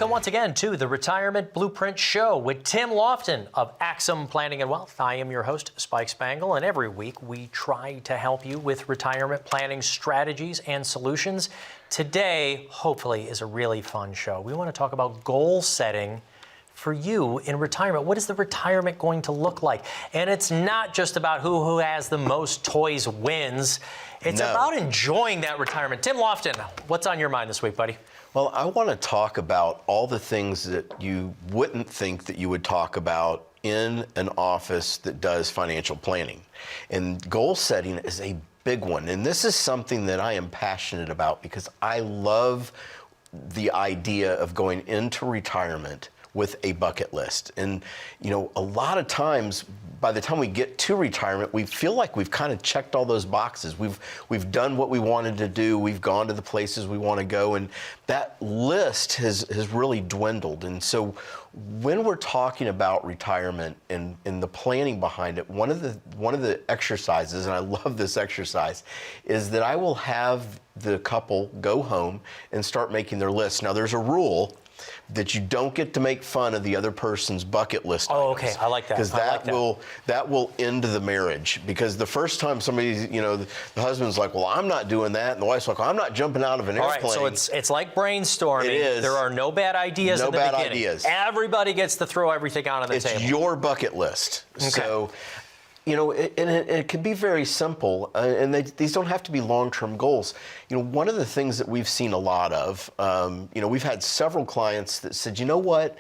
Welcome once again to the Retirement Blueprint Show with Tim Lofton of Axum Planning and Wealth. I am your host, Spike Spangle, and every week we try to help you with retirement planning strategies and solutions. Today, hopefully, is a really fun show. We want to talk about goal setting for you in retirement. What is the retirement going to look like? And it's not just about who has the most toys wins. It's about enjoying that retirement. Tim Lofton, what's on your mind this week, buddy? Well, I want to talk about all the things that you wouldn't think that you would talk about in an office that does financial planning. And goal setting is a big one. And this is something that I am passionate about because I love the idea of going into retirement with a bucket list. And, you know, a lot of times, by the time we get to retirement, we feel like we've kind of checked all those boxes. We've done what we wanted to do. We've gone to the places we want to go. And that list has really dwindled. And so when we're talking about retirement and the planning behind it, one of the exercises, and I love this exercise, is that I will have the couple go home and start making their list. Now, there's a rule that you don't get to make fun of the other person's bucket list items. Okay, I like that. Because that will end the marriage. Because the first time somebody, you know, the husband's like, well, I'm not doing that, and the wife's like, well, I'm not jumping out of an airplane. All right, so it's like brainstorming. It is. There are no bad ideas at the beginning. No bad ideas. Everybody gets to throw everything out on the table. It's your bucket list. Okay. So, you know, it can be very simple, and these don't have to be long-term goals. You know, one of the things that we've seen a lot of, you know, we've had several clients that said, you know what,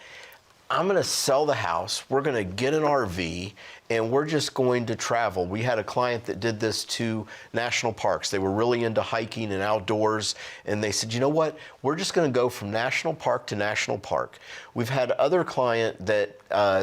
I'm going to sell the house, we're going to get an RV, and we're just going to travel. We had a client that did this to national parks. They were really into hiking and outdoors, and they said, you know what, we're just going to go from national park to national park. We've had other client that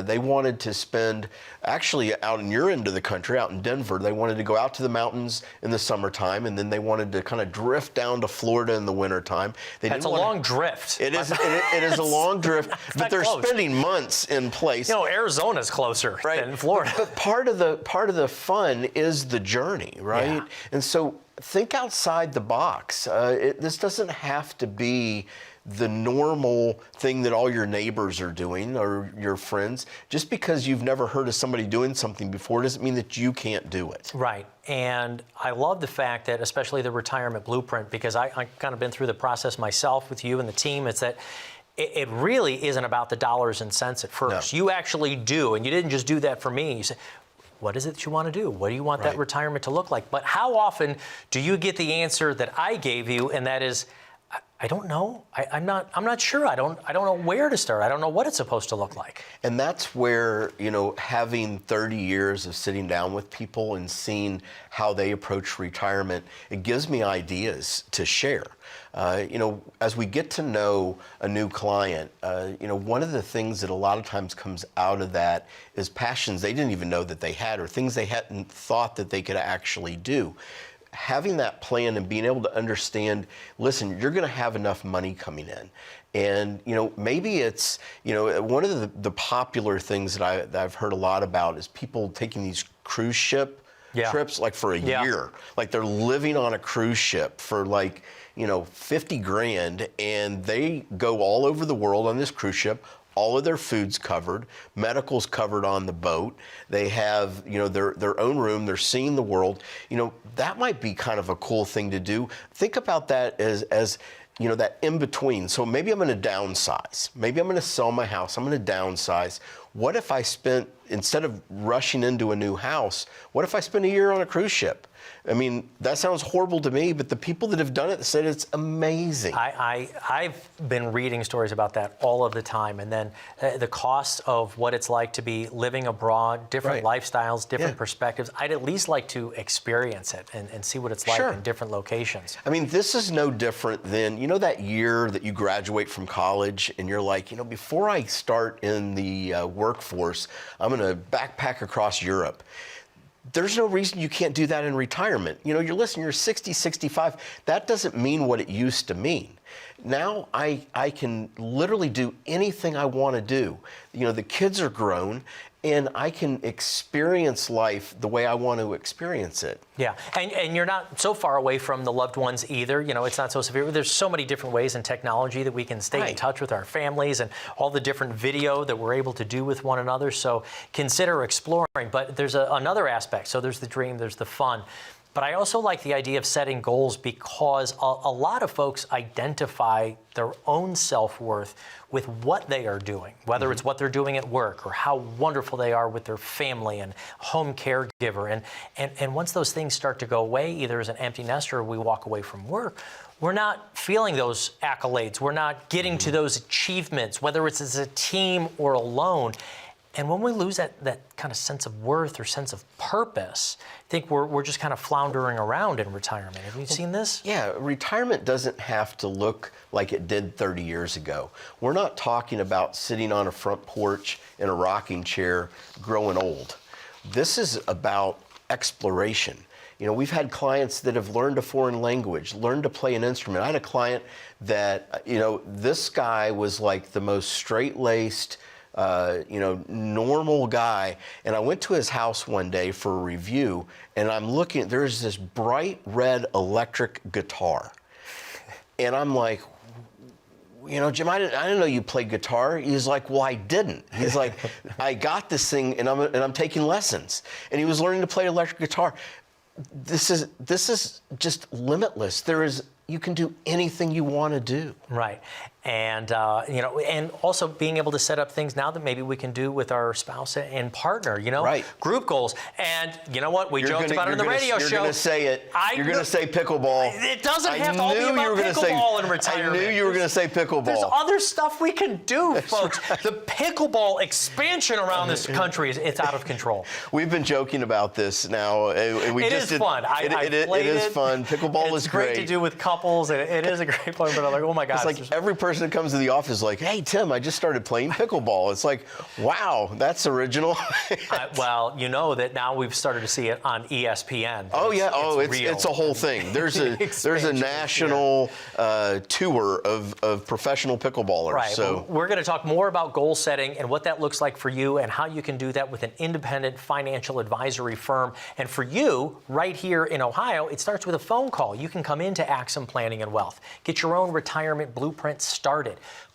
they wanted to spend, actually out in your end of the country, out in Denver, they wanted to go out to the mountains in the summertime, and then they wanted to kind of drift down to Florida in the wintertime. That's a long drift. It is a long drift, but they're spending months in place. You know, Arizona's closer than Florida. But part of the fun is the journey, right? Yeah. And so think outside the box. This doesn't have to be the normal thing that all your neighbors are doing or your friends. Just because you've never heard of somebody doing something before doesn't mean that you can't do it. Right. And I love the fact that, especially the retirement blueprint, because I kind of been through the process myself with you and the team, it's that it really isn't about the dollars and cents at first. No. You actually do, and you didn't just do that for me. You said, what is it that you want to do? What do you want that retirement to look like? But how often do you get the answer that I gave you, and that is, I don't know. I'm not sure. I don't know where to start. I don't know what it's supposed to look like. And that's where, you know, having 30 years of sitting down with people and seeing how they approach retirement, it gives me ideas to share. You know, as we get to know a new client, you know, one of the things that a lot of times comes out of that is passions they didn't even know that they had, or things they hadn't thought that they could actually do. Having that plan and being able to understand, listen, you're going to have enough money coming in. And, you know, maybe it's, you know, one of the popular things that I've heard a lot about is people taking these cruise ship trips like for a year. Like they're living on a cruise ship for like, you know, 50 grand, and they go all over the world on this cruise ship. All of their food's covered, medical's covered on the boat. They have, you know, their own room. They're seeing the world. You know, that might be kind of a cool thing to do. Think about that as you know, that in between. So maybe I'm going to downsize. Maybe I'm going to sell my house. I'm going to downsize. What if I spent, instead of rushing into a new house, what if I spent a year on a cruise ship? I mean, that sounds horrible to me, but the people that have done it said it's amazing. I've been reading stories about that all of the time, and then the cost of what it's like to be living abroad, different lifestyles, different perspectives. I'd at least like to experience it and see what it's like in different locations. I mean, this is no different than, you know, that year that you graduate from college and you're like, you know, before I start in the workforce, I'm going to backpack across Europe. There's no reason you can't do that in retirement. You know, you're listening, you're 60, 65. That doesn't mean what it used to mean. Now I can literally do anything I want to do. You know, the kids are grown, and I can experience life the way I want to experience it. Yeah, and you're not so far away from the loved ones either. You know, it's not so severe. There's so many different ways in technology that we can stay in touch with our families, and all the different video that we're able to do with one another. So consider exploring. But there's another aspect. So there's the dream, there's the fun. But I also like the idea of setting goals because a lot of folks identify their own self-worth with what they are doing, whether it's what they're doing at work or how wonderful they are with their family and home caregiver. And once those things start to go away, either as an empty nester or we walk away from work, we're not feeling those accolades. We're not getting to those achievements, whether it's as a team or alone. And when we lose that kind of sense of worth or sense of purpose, I think we're just kind of floundering around in retirement. Have you seen this? Yeah, retirement doesn't have to look like it did 30 years ago. We're not talking about sitting on a front porch in a rocking chair growing old. This is about exploration. You know, we've had clients that have learned a foreign language, learned to play an instrument. I had a client that, you know, this guy was like the most straight-laced, normal guy. And I went to his house one day for a review, and I'm looking, there's this bright red electric guitar. And I'm like, you know, Jim, I didn't know you played guitar. He's like, well, I didn't. He's like, I got this thing and I'm taking lessons. And he was learning to play electric guitar. This is just limitless. You can do anything you want to do. Right. And, and also being able to set up things now that maybe we can do with our spouse and partner, Right. Group goals. And you know what? We joked about it in the radio show. You're going to say it. You're going to say pickleball. It doesn't have to all be about pickleball in retirement. I knew you were going to say pickleball. There's other stuff we can do, folks. Right. The pickleball expansion around this country, it's out of control. We've been joking about this now. And it is fun. It is fun. Pickleball is great. It's great to do with couples. It is a great fun, but I'm like, oh my God. It's like every person that comes to the office is like, hey, Tim, I just started playing pickleball. It's like, wow, that's original. Well, you know that now we've started to see it on ESPN. Oh, yeah. It's a whole thing. There's a national tour of professional pickleballers. Right. So well, we're going to talk more about goal setting and what that looks like for you and how you can do that with an independent financial advisory firm. And for you, right here in Ohio, it starts with a phone call. You can come into Axum Planning and Wealth. Get your own retirement blueprint started.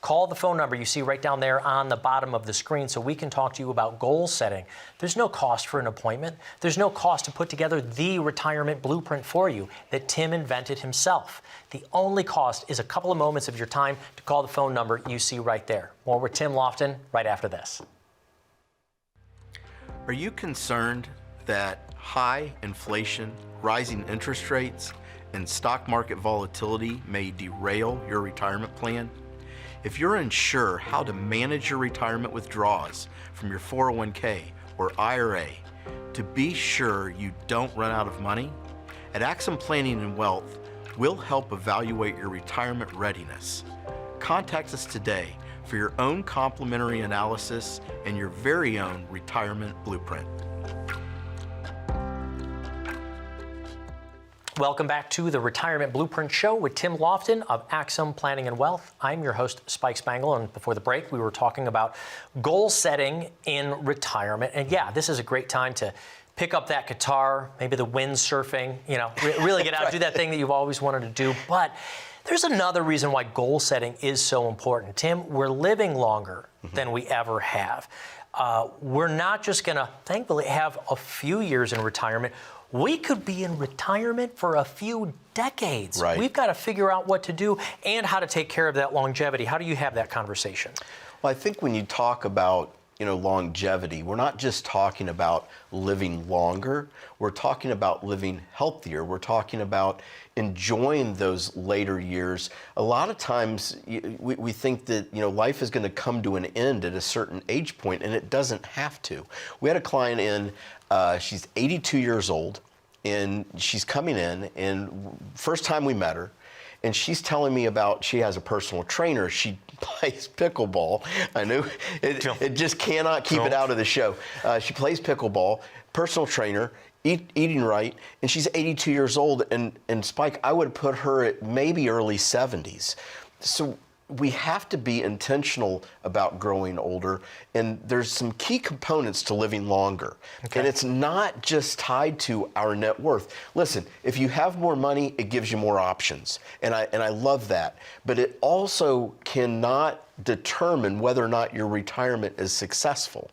Call the phone number you see right down there on the bottom of the screen so we can talk to you about goal setting. There's no cost for an appointment. There's no cost to put together the retirement blueprint for you that Tim invented himself. The only cost is a couple of moments of your time to call the phone number you see right there. More with Tim Lofton right after this. Are you concerned that high inflation, rising interest rates, and stock market volatility may derail your retirement plan? If you're unsure how to manage your retirement withdrawals from your 401k or IRA to be sure you don't run out of money, at Axum Planning and Wealth, we'll help evaluate your retirement readiness. Contact us today for your own complimentary analysis and your very own retirement blueprint. Welcome back to the Retirement Blueprint Show with Tim Lofton of Axum Planning and Wealth. I'm your host, Spike Spangle, and before the break, we were talking about goal setting in retirement. And yeah, this is a great time to pick up that guitar, maybe the windsurfing, really get out and do that thing that you've always wanted to do. But there's another reason why goal setting is so important. Tim, we're living longer than we ever have. We're not just going to, thankfully, have a few years in retirement. We could be in retirement for a few decades. Right. We've got to figure out what to do and how to take care of that longevity. How do you have that conversation? Well, I think when you talk about longevity, we're not just talking about living longer. We're talking about living healthier. We're talking about enjoying those later years. A lot of times we think that life is going to come to an end at a certain age point, and it doesn't have to. We had a client in. She's 82 years old, and she's coming in, and first time we met her, and she's telling me about she has a personal trainer. She plays pickleball. I knew it just cannot keep it out of the show. She plays pickleball, personal trainer, eating right, and she's 82 years old, and Spike, I would put her at maybe early 70s. So we have to be intentional about growing older, and there's some key components to living longer. Okay. And it's not just tied to our net worth. Listen, if you have more money, it gives you more options, and I love that. But it also cannot determine whether or not your retirement is successful.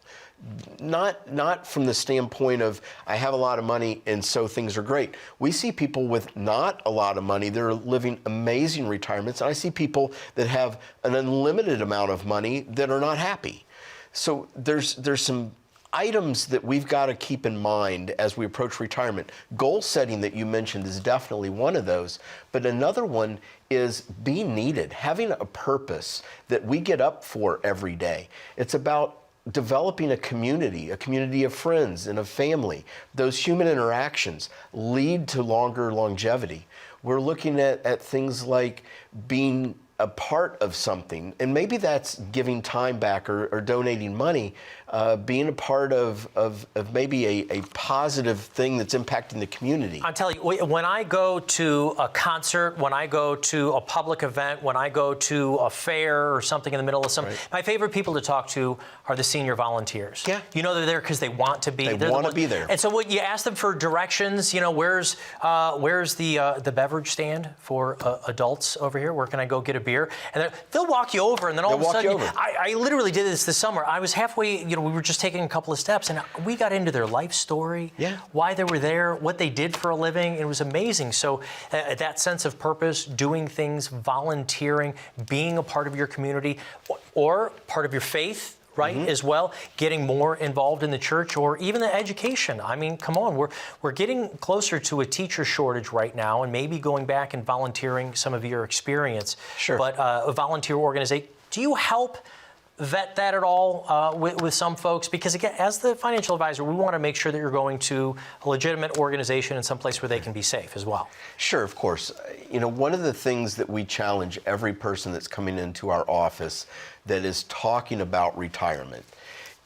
Not from the standpoint of I have a lot of money and so things are great. We see people with not a lot of money that are living amazing retirements, and I see people that have an unlimited amount of money that are not happy. So there's some items that we've got to keep in mind as we approach retirement. Goal setting that you mentioned is definitely one of those, but another one is being needed, having a purpose that we get up for every day. It's about developing a community of friends and a family. Those human interactions lead to longer longevity. We're looking at things like being a part of something, and maybe that's giving time back or donating money, being a part of maybe a positive thing that's impacting the community. I'm telling you, when I go to a concert, when I go to a public event, when I go to a fair or something in the middle of summer, my favorite people to talk to are the senior volunteers. Yeah. You know, they're there because they want to be. They want to be there. And so when you ask them for directions, you know, where's the beverage stand for adults over here? Where can I go get a beer? And they'll walk you over, and then all of a sudden, I literally did this summer. I was halfway, you know, we were just taking a couple of steps, and we got into their life story, why they were there, what they did for a living. It was amazing. So that sense of purpose, doing things, volunteering, being a part of your community, or part of your faith, right, as well, getting more involved in the church or even the education. I mean, come on, we're getting closer to a teacher shortage right now, and maybe going back and volunteering some of your experience. Sure. But a volunteer organization, do you help vet that at all with some folks? Because again, as the financial advisor, we want to make sure that you're going to a legitimate organization and someplace where they can be safe as well. Sure, of course. You know, one of the things that we challenge every person that's coming into our office that is talking about retirement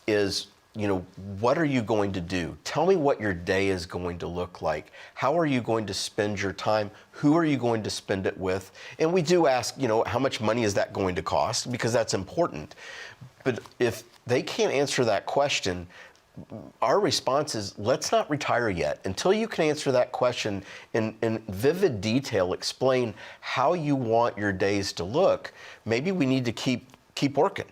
is, you know, what are you going to do? Tell me what your day is going to look like. How are you going to spend your time? Who are you going to spend it with? And we do ask, you know, how much money is that going to cost? Because that's important. But if they can't answer that question, our response is, let's not retire yet. Until you can answer that question in vivid detail, explain how you want your days to look, maybe we need to keep working.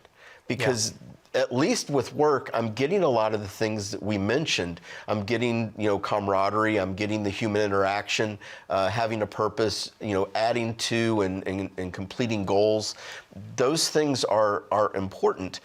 Because at least with work, I'm getting a lot of the things that we mentioned. I'm getting, you know, camaraderie. I'm getting the human interaction, having a purpose, you know, adding to and completing goals. Those things are important.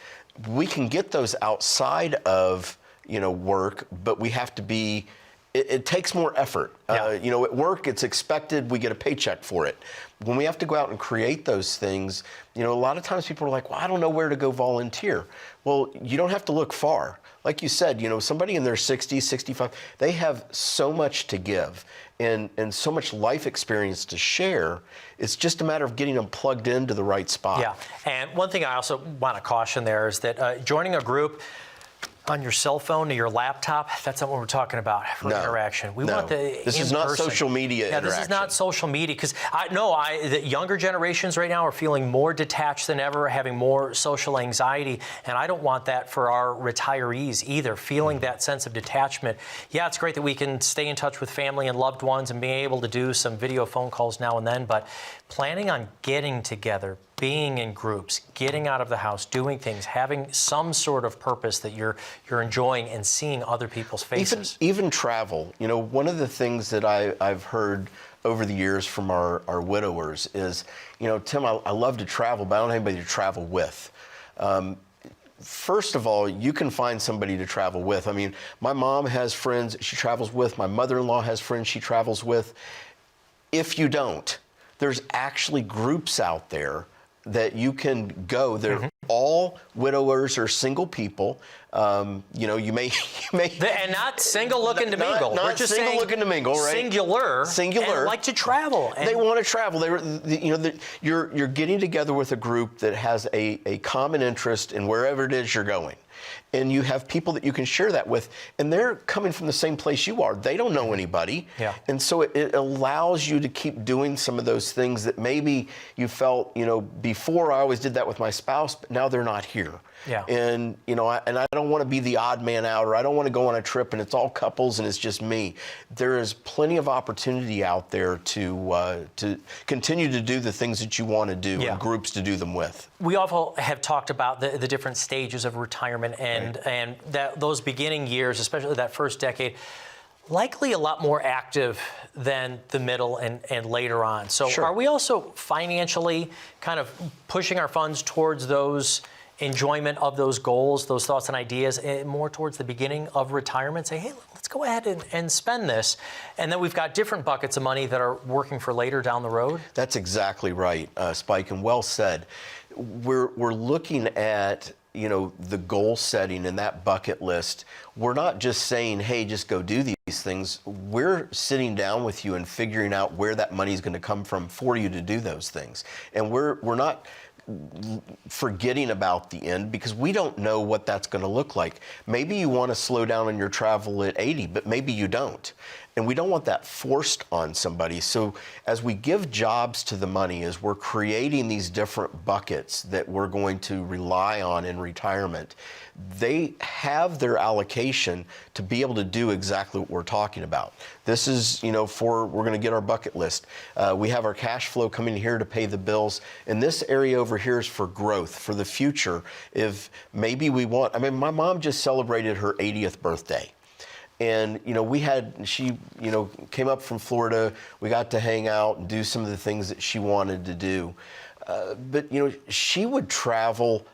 We can get those outside of, you know, work, but we have to be. It takes more effort. You know, at work, it's expected. We get a paycheck for it. When we have to go out and create those things, you know, a lot of times people are like, well, I don't know where to go volunteer. Well, you don't have to look far. Like you said, you know, somebody in their 60s, 65, they have so much to give and so much life experience to share. It's just a matter of getting them plugged into the right spot. Yeah, and one thing I also want to caution there is that joining a group on your cell phone or your laptop, that's not what we're talking about for interaction. We want the This is not social media interaction. This is not social media, because the younger generations right now are feeling more detached than ever, having more social anxiety, and I don't want that for our retirees either, feeling that sense of detachment. Yeah, it's great that we can stay in touch with family and loved ones and being able to do some video phone calls now and then, but planning on getting together, being in groups, getting out of the house, doing things, having some sort of purpose that you're enjoying and seeing other people's faces. Even travel. You know, one of the things that I've heard over the years from our widowers is, you know, Tim, I love to travel, but I don't have anybody to travel with. First of all, you can find somebody to travel with. I mean, my mom has friends she travels with. My mother-in-law has friends she travels with. If you don't, there's actually groups out there that you can go. They're all widowers or single people. You know, you may and not single looking to mingle. Not We're just single saying looking to mingle, right? Singular. And like to travel. And they want to travel. You're getting together with a group that has a common interest in wherever it is you're going. And you have people that you can share that with, and they're coming from the same place you are. They don't know anybody. Yeah. And so it allows you to keep doing some of those things that maybe you felt, before I always did that with my spouse, but now they're not here. Yeah. And, I don't want to be the odd man out, or I don't want to go on a trip and it's all couples and it's just me. There is plenty of opportunity out there to continue to do the things that you want to do, and groups to do them with. We also have talked about the different stages of retirement and that those beginning years, especially that first decade, likely a lot more active than the middle and later on. So Sure. Are we also financially kind of pushing our funds towards those enjoyment of those goals, those thoughts and ideas, more towards the beginning of retirement? Say, hey, let's go ahead and spend this. And then we've got different buckets of money that are working for later down the road. That's exactly right, Spike, and well said. We're looking at the goal setting and that bucket list. We're not just saying, hey, just go do these things. We're sitting down with you and figuring out where that money is going to come from for you to do those things. And we're not forgetting about the end, because we don't know what that's going to look like. Maybe you want to slow down on your travel at 80, but maybe you don't. And we don't want that forced on somebody. So as we give jobs to the money, as we're creating these different buckets that we're going to rely on in retirement, they have their allocation to be able to do exactly what we're talking about. This is, we're going to get our bucket list. We have our cash flow coming here to pay the bills. And this area over here is for growth, for the future. If maybe we want, my mom just celebrated her 80th birthday. And, she came up from Florida. We got to hang out and do some of the things that she wanted to do. But she would travel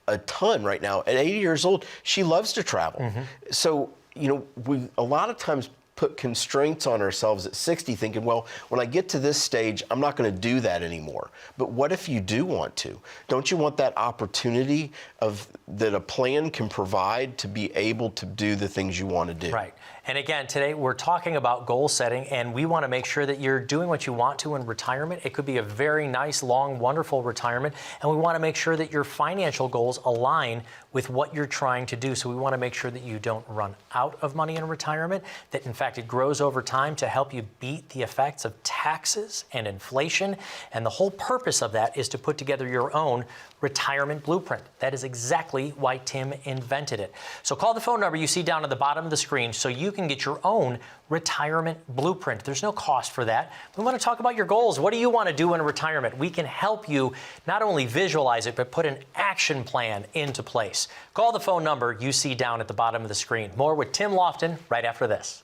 a ton right now. At 80 years old, she loves to travel. Mm-hmm. So, we a lot of times put constraints on ourselves at 60 thinking, well, when I get to this stage, I'm not going to do that anymore. But what if you do want to? Don't you want that opportunity that a plan can provide to be able to do the things you want to do? Right. And again, today we're talking about goal setting, and we want to make sure that you're doing what you want to in retirement. It could be a very nice, long, wonderful retirement, and we want to make sure that your financial goals align with what you're trying to do. So we want to make sure that you don't run out of money in retirement, that in fact it grows over time to help you beat the effects of taxes and inflation. And the whole purpose of that is to put together your own retirement blueprint. That is exactly why Tim invented it. So call the phone number you see down at the bottom of the screen so you can get your own retirement blueprint. There's no cost for that. We want to talk about your goals. What do you want to do in retirement? We can help you not only visualize it, but put an action plan into place. Call the phone number you see down at the bottom of the screen. More with Tim Lofton right after this.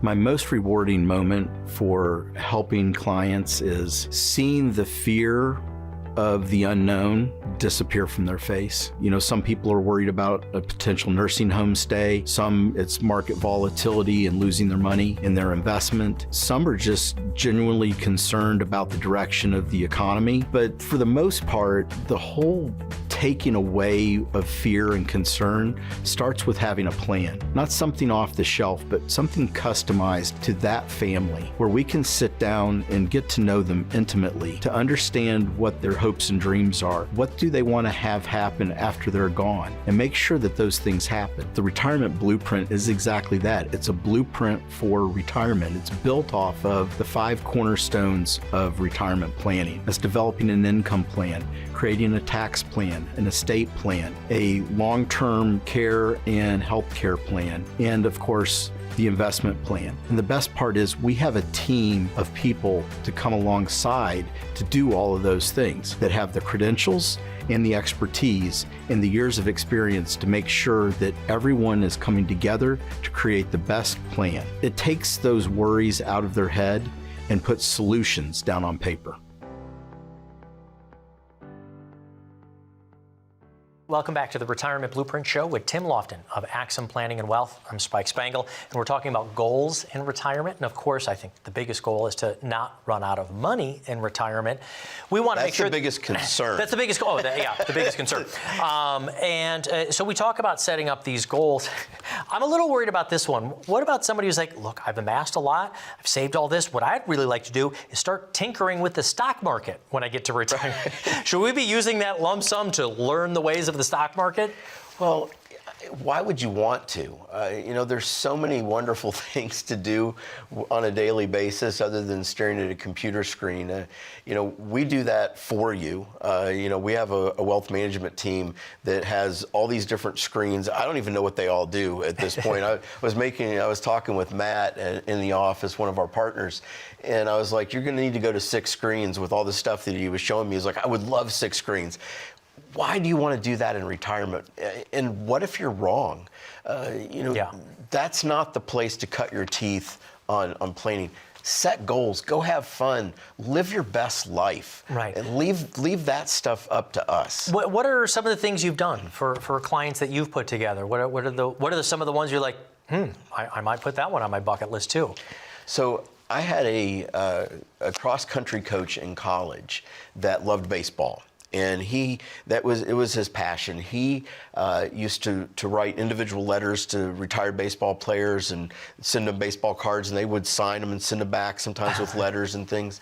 My most rewarding moment for helping clients is seeing the fear of the unknown disappear from their face. Some people are worried about a potential nursing home stay. Some, it's market volatility and losing their money in their investment. Some are just genuinely concerned about the direction of the economy. But for the most part, the whole taking away of fear and concern starts with having a plan. Not something off the shelf, but something customized to that family, where we can sit down and get to know them intimately, to understand what their hopes and dreams are. What do they want to have happen after they're gone? And make sure that those things happen. The retirement blueprint is exactly that. It's a blueprint for retirement. It's built off of the 5 cornerstones of retirement planning. That's developing an income plan, creating a tax plan, an estate plan, a long-term care and health care plan, and of course, the investment plan. And the best part is we have a team of people to come alongside to do all of those things, that have the credentials and the expertise and the years of experience to make sure that everyone is coming together to create the best plan. It takes those worries out of their head and puts solutions down on paper. Welcome back to the Retirement Blueprint Show with Tim Lofton of Axum Planning and Wealth. I'm Spike Spangle, and we're talking about goals in retirement. And of course, I think the biggest goal is to not run out of money in retirement. We want to make sure that's the biggest concern. That's the biggest goal. The biggest concern. So we talk about setting up these goals. I'm a little worried about this one. What about somebody who's like, look, I've amassed a lot, I've saved all this. What I'd really like to do is start tinkering with the stock market when I get to retirement. Should we be using that lump sum to learn the ways of the stock market? Well, why would you want to? There's so many wonderful things to do on a daily basis other than staring at a computer screen. We do that for you. We have a wealth management team that has all these different screens. I don't even know what they all do at this point. I was talking with Matt in the office, one of our partners, and I was like, you're going to need to go to 6 screens with all the stuff that he was showing me. He's like, I would love 6 screens. Why do you want to do that in retirement? And what if you're wrong? That's not the place to cut your teeth on planning. Set goals, go have fun, live your best life, right? And leave that stuff up to us. What are some of the things you've done for clients that you've put together? What are some of the ones you're like, I might put that one on my bucket list too? So I had a cross-country coach in college that loved baseball. And it was his passion. He used to write individual letters to retired baseball players and send them baseball cards, and they would sign them and send them back, sometimes with letters and things.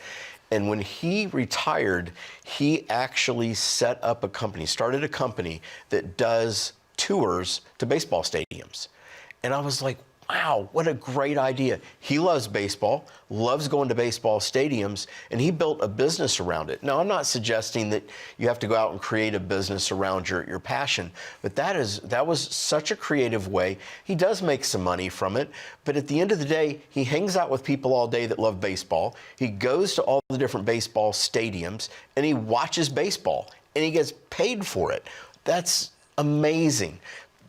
And when he retired, he actually started a company that does tours to baseball stadiums. And I was like, wow, what a great idea. He loves baseball, loves going to baseball stadiums, and he built a business around it. Now, I'm not suggesting that you have to go out and create a business around your passion, but that was such a creative way. He does make some money from it, but at the end of the day, he hangs out with people all day that love baseball. He goes to all the different baseball stadiums, and he watches baseball, and he gets paid for it. That's amazing.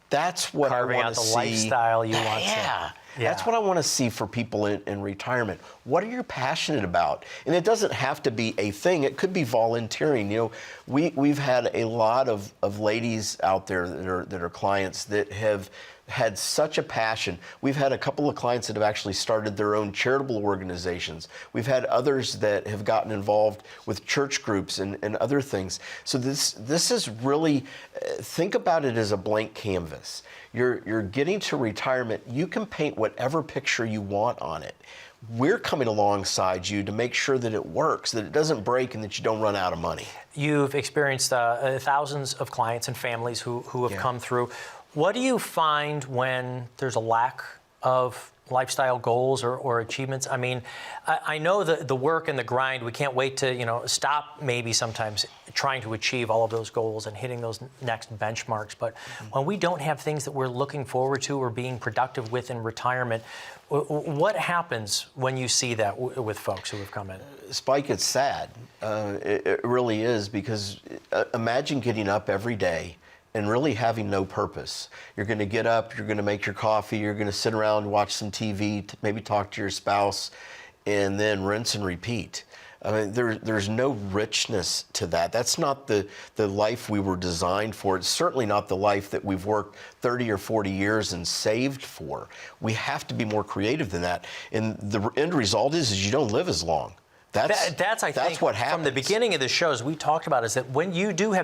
That's what I want to see. Carving out the lifestyle you want. Yeah. That's what I want to see for people in retirement. What are you passionate about? And it doesn't have to be a thing. It could be volunteering. We've had a lot of ladies out there that are clients that have had such a passion. We've had a couple of clients that have actually started their own charitable organizations. We've had others that have gotten involved with church groups and other things. So this is really, think about it as a blank canvas. You're getting to retirement. You can paint whatever picture you want on it. We're coming alongside you to make sure that it works, that it doesn't break, and that you don't run out of money. You've experienced thousands of clients and families who have come through. What do you find when there's a lack of lifestyle goals or achievements? I mean, I know the work and the grind, we can't wait to, stop maybe sometimes trying to achieve all of those goals and hitting those next benchmarks. But when we don't have things that we're looking forward to or being productive with in retirement, what happens when you see that with folks who have come in? Spike, it's sad. It really is, because imagine getting up every day and really having no purpose. You're going to get up, you're going to make your coffee, you're going to sit around and watch some TV, maybe talk to your spouse, and then rinse and repeat. I mean, there's no richness to that. That's not the life we were designed for. It's certainly not the life that we've worked 30 or 40 years and saved for. We have to be more creative than that. And the end result is you don't live as long. That's I think, what happens. From the beginning of the shows, we talked about is that when you do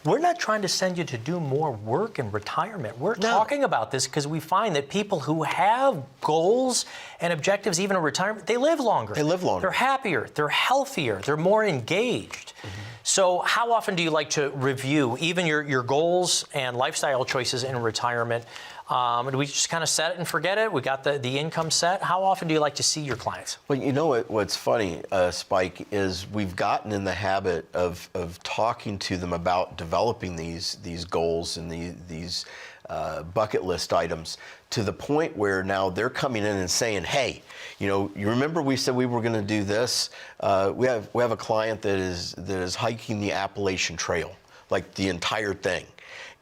we're not trying to send you to do more work in retirement. We're talking about this because we find that people who have goals and objectives, even in retirement, they live longer. They live longer. They're happier. They're healthier. They're more engaged. Mm-hmm. So how often do you like to review even your goals and lifestyle choices in retirement? Do we just kind of set it and forget it? We got the income set. How often do you like to see your clients? Well, you know what's funny, Spike, is we've gotten in the habit of talking to them about developing these goals and these bucket list items to the point where now they're coming in and saying, hey, you remember we said we were going to do this? We have a client that is hiking the Appalachian Trail, like the entire thing.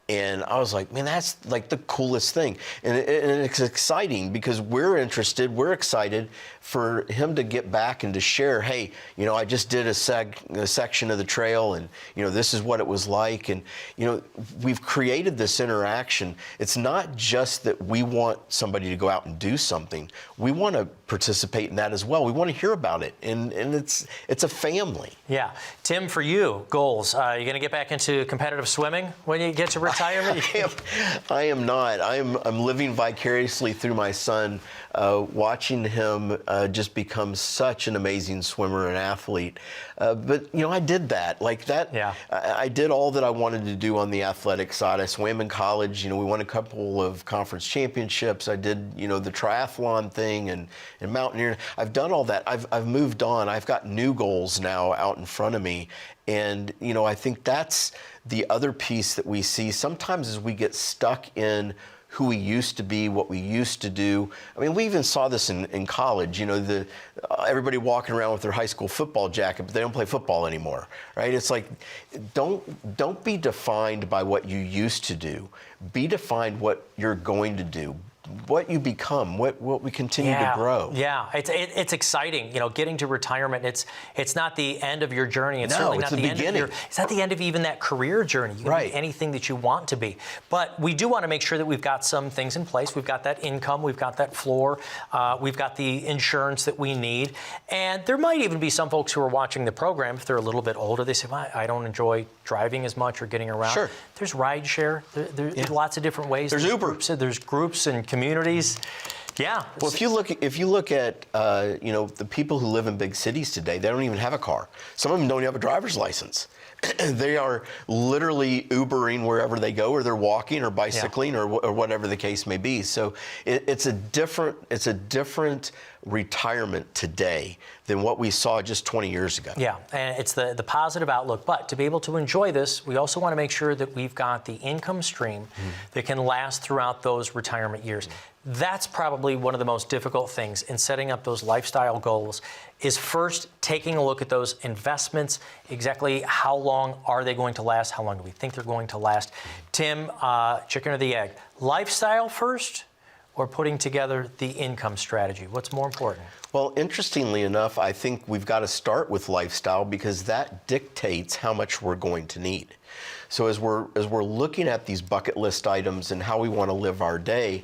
And I was like, man, that's like the coolest thing. And it's exciting because we're interested, we're excited for him to get back and to share, hey, you know, I just did a section of the trail, and, you know, this is what it was like. And, you know, we've created this interaction. It's not just that we want somebody to go out and do something. We want to participate in that as well. We want to hear about it. And it's a family. Yeah. Tim, for you, goals. You're going to get back into competitive swimming when you get to retirement? I am not. I'm living vicariously through my son, watching him just become such an amazing swimmer and athlete. But, you know, I did that. Like that, yeah. I did all that I wanted to do on the athletic side. I swam in college. You know, we won a couple of conference championships. I did, you know, the triathlon thing and mountaineering. I've done all that. I've moved on. I've got new goals now out in front of me. And, you know, I think that's the other piece that we see sometimes as we get stuck in who we used to be, what we used to do. I mean, we even saw this in college, you know, everybody walking around with their high school football jacket, but they don't play football anymore, right? It's like, don't be defined by what you used to do. Be defined what you're going to do, what you become, what we continue to grow. Yeah, it's exciting. You know, getting to retirement, it's not the end of your journey. It's certainly not the end of it's not the end of even that career journey. You can be anything that you want to be. But we do want to make sure that we've got some things in place. We've got that income, we've got that floor, we've got the insurance that we need. And there might even be some folks who are watching the program, if they're a little bit older, they say, well, I don't enjoy driving as much or getting around. Sure. There's rideshare. There's lots of different ways. There's Uber. There's groups and communities. Yeah. Well, if you look at you know, the people who live in big cities today, they don't even have a car. Some of them don't have a driver's license. They are literally Ubering wherever they go, or they're walking or bicycling, or whatever the case may be. So it's a different retirement today than what we saw just 20 years ago. Yeah, and it's the positive outlook. But to be able to enjoy this, we also want to make sure that we've got the income stream that can last throughout those retirement years. That's probably one of the most difficult things in setting up those lifestyle goals, is first taking a look at those investments. Exactly how long are they going to last? How long do we think they're going to last? Tim, chicken or the egg? Lifestyle first, or putting together the income strategy? What's more important? Well, interestingly enough, I think we've got to start with lifestyle, because that dictates how much we're going to need. So as we're looking at these bucket list items and how we want to live our day,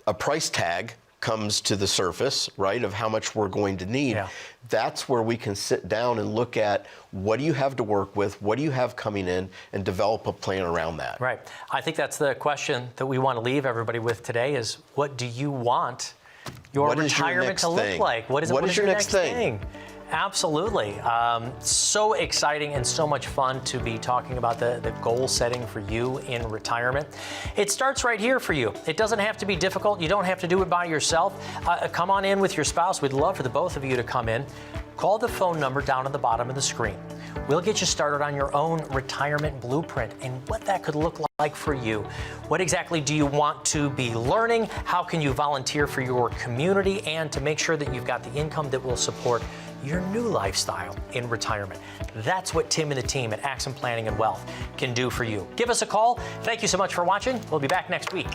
a price tag comes to the surface, right, of how much we're going to need. Yeah. That's where we can sit down and look at, what do you have to work with, what do you have coming in, and develop a plan around that. Right. I think that's the question that we want to leave everybody with today, is what do you want your retirement to look like? What is your next thing? Absolutely. So exciting and so much fun to be talking about the goal setting for you in retirement. It starts right here for you. It doesn't have to be difficult. You don't have to do it by yourself. Come on in with your spouse. We'd love for the both of you to come in. Call the phone number down at the bottom of the screen. We'll get you started on your own retirement blueprint and what that could look like for you. What exactly do you want to be learning? How can you volunteer for your community, and to make sure that you've got the income that will support your new lifestyle in retirement? That's what Tim and the team at Axum Planning and Wealth can do for you. Give us a call. Thank you so much for watching. We'll be back next week.